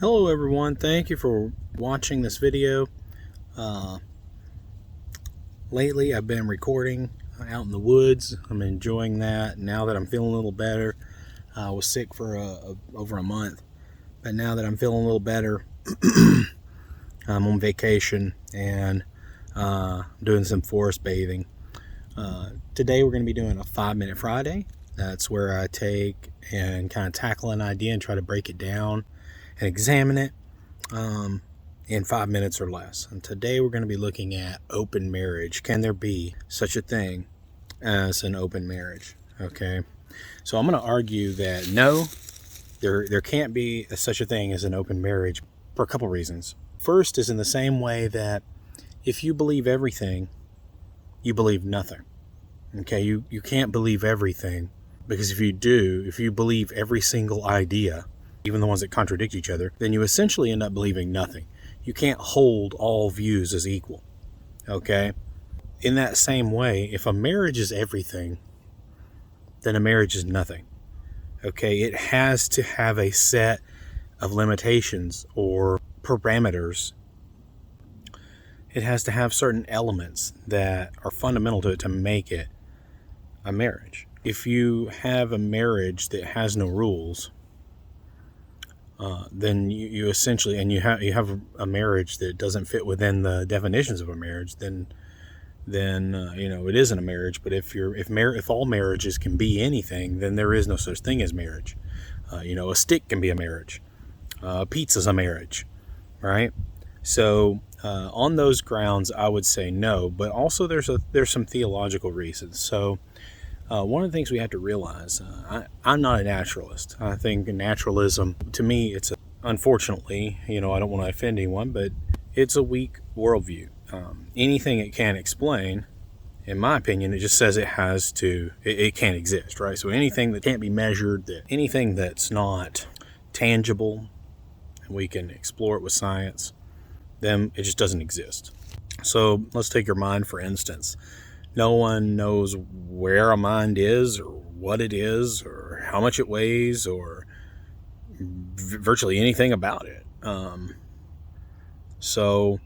Hello everyone, thank you for watching this video. Lately I've been recording out in the woods. I'm enjoying that now that I'm feeling a little better. I was sick for over a month, but now that I'm feeling a little better, I'm on vacation and doing some forest bathing. Today we're going to be doing a 5-minute Friday. That's where I take and kind of tackle an idea and try to break it down and examine it in 5 minutes or less. And today we're going to be looking at open marriage. Can there be such a thing as an open marriage? Okay, so I'm going to argue that no, there can't be such a thing as an open marriage for a couple reasons. First is in the same way that if you believe everything, you believe nothing. Okay, you can't believe everything, because if you believe every single idea, even the ones that contradict each other, then you essentially end up believing nothing. You can't hold all views as equal. Okay? In that same way, if a marriage is everything, then a marriage is nothing. Okay? It has to have a set of limitations or parameters. It has to have certain elements that are fundamental to it to make it a marriage. If you have a marriage that has no rules, then you essentially, and you have a marriage that doesn't fit within the definitions of a marriage, then it isn't a marriage. But if all marriages can be anything, then there is no such thing as marriage. A stick can be a marriage. Pizza's a marriage, right? So on those grounds, I would say no. But also there's some theological reasons. So one of the things we have to realize, I'm not a naturalist. I think naturalism, to me, unfortunately, I don't want to offend anyone, but it's a weak worldview. Anything it can't explain, in my opinion, it just says it can't exist, right? So anything that can't be measured, anything that's not tangible, and we can explore it with science, then it just doesn't exist. So let's take your mind, for instance. No one knows where a mind is, or what it is, or how much it weighs, or virtually anything about it. So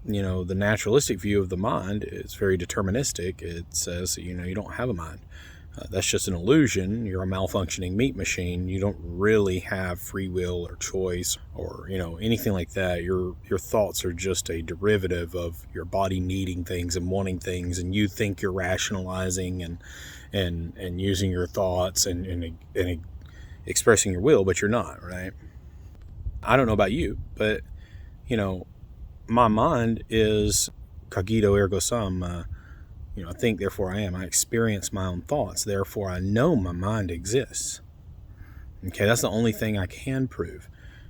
the naturalistic view of the mind is very deterministic. It says, you don't have a mind. That's just an illusion. You're a malfunctioning meat machine. You don't really have free will or choice or, anything like that. Your thoughts are just a derivative of your body needing things and wanting things, and you think you're rationalizing and using your thoughts and expressing your will, but you're not, right? I don't know about you, but, my mind is cogito ergo sum. I think, therefore I am. I experience my own thoughts, therefore I know my mind exists. Okay, that's the only thing I can prove.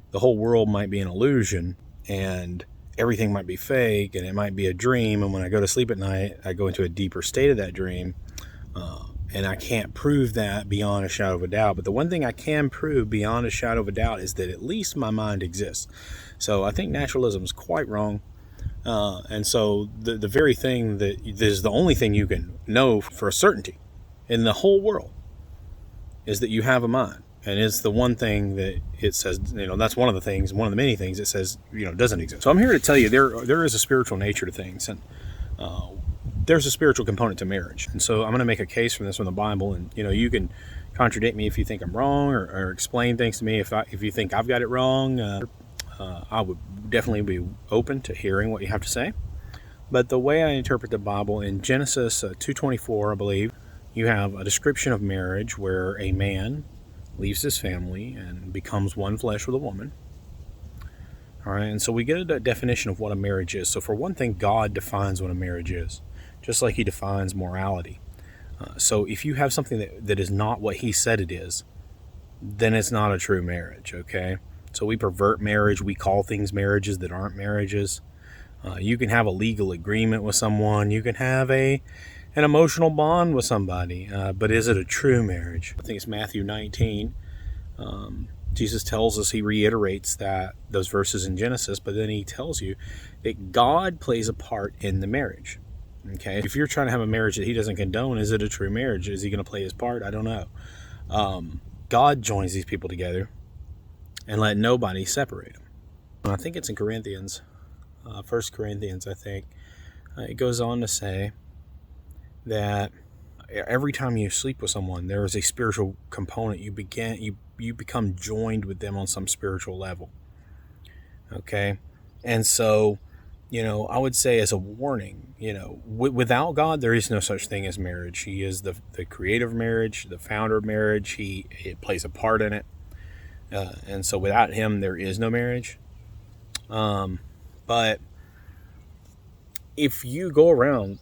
The whole world might be an illusion, and everything might be fake, and it might be a dream, and when I go to sleep at night, I go into a deeper state of that dream, and I can't prove that beyond a shadow of a doubt. But the one thing I can prove beyond a shadow of a doubt is that at least my mind exists. So I think naturalism is quite wrong. And so the very thing that is the only thing you can know for a certainty in the whole world is that you have a mind. And it's the one thing that it says, that's one of the many things it says, doesn't exist. So I'm here to tell you there is a spiritual nature to things, and there's a spiritual component to marriage. And so I'm going to make a case from this from the Bible, and you can contradict me if you think I'm wrong, or explain things to me if you think I've got it wrong. I would definitely be open to hearing what you have to say. But the way I interpret the Bible, in Genesis 2:24, I believe, you have a description of marriage where a man leaves his family and becomes one flesh with a woman. All right, and so we get a definition of what a marriage is. So for one thing, God defines what a marriage is, just like he defines morality. So if you have something that is not what he said it is, then it's not a true marriage, okay? So we pervert marriage. We call things marriages that aren't marriages. You can have a legal agreement with someone. You can have an emotional bond with somebody. But is it a true marriage? I think it's Matthew 19. Jesus tells us, he reiterates those verses in Genesis, but then he tells you that God plays a part in the marriage. Okay, if you're trying to have a marriage that he doesn't condone, is it a true marriage? Is he going to play his part? I don't know. God joins these people together. and let nobody separate them. I think it's in Corinthians, 1 Corinthians, I think. It goes on to say that every time you sleep with someone, there is a spiritual component. You become joined with them on some spiritual level. Okay? And so, I would say as a warning, without God, there is no such thing as marriage. He is the creator of marriage, the founder of marriage. He plays a part in it. And so without him, there is no marriage. But if you go around,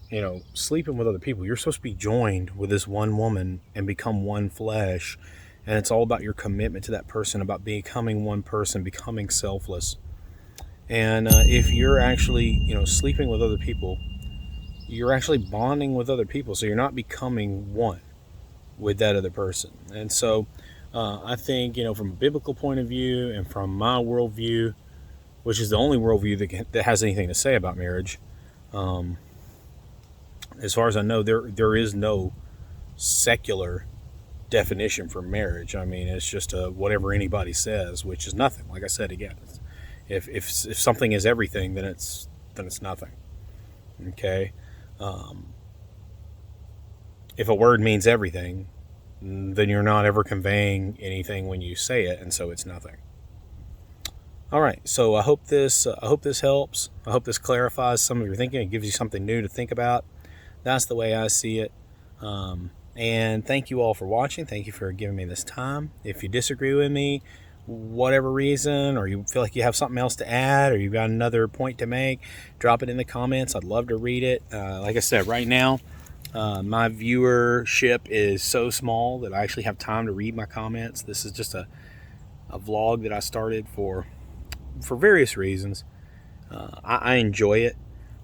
sleeping with other people, you're supposed to be joined with this one woman and become one flesh. And it's all about your commitment to that person, about becoming one person, becoming selfless. And if you're actually, sleeping with other people, you're actually bonding with other people. So you're not becoming one with that other person. And so I think, from a biblical point of view and from my worldview, which is the only worldview that has anything to say about marriage, as far as I know, there is no secular definition for marriage. I mean, it's just whatever anybody says, which is nothing. Like I said again, if something is everything, then it's nothing. Okay, if a word means everything, then you're not ever conveying anything when you say it, and so it's nothing. All right, so I hope this helps. I hope this clarifies some of your thinking. It gives you something new to think about. That's the way I see it. And thank you all for watching. Thank you for giving me this time. If you disagree with me, whatever reason, or you feel like you have something else to add, or you've got another point to make, drop it in the comments. I'd love to read it. Like I said, right now, my viewership is so small that I actually have time to read my comments. This is just a vlog that I started for various reasons. I enjoy it,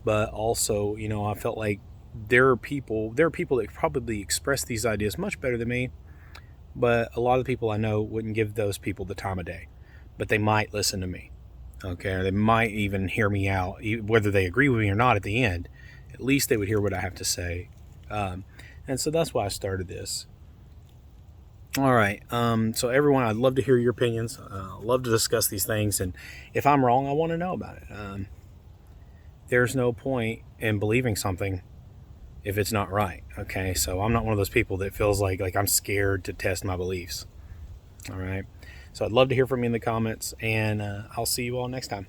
but also, I felt like there are people that probably express these ideas much better than me, but a lot of the people I know wouldn't give those people the time of day, but they might listen to me. Okay, or they might even hear me out, whether they agree with me or not at the end. At least they would hear what I have to say. And so that's why I started this. All right. So everyone, I'd love to hear your opinions. Love to discuss these things. And if I'm wrong, I want to know about it. There's no point in believing something if it's not right. Okay. So I'm not one of those people that feels like I'm scared to test my beliefs. All right. So I'd love to hear from you in the comments, and I'll see you all next time.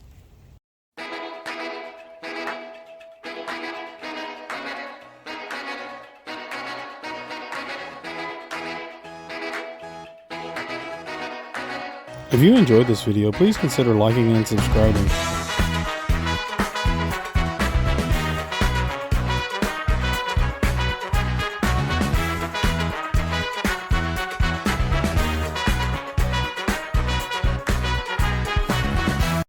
If you enjoyed this video, please consider liking and subscribing.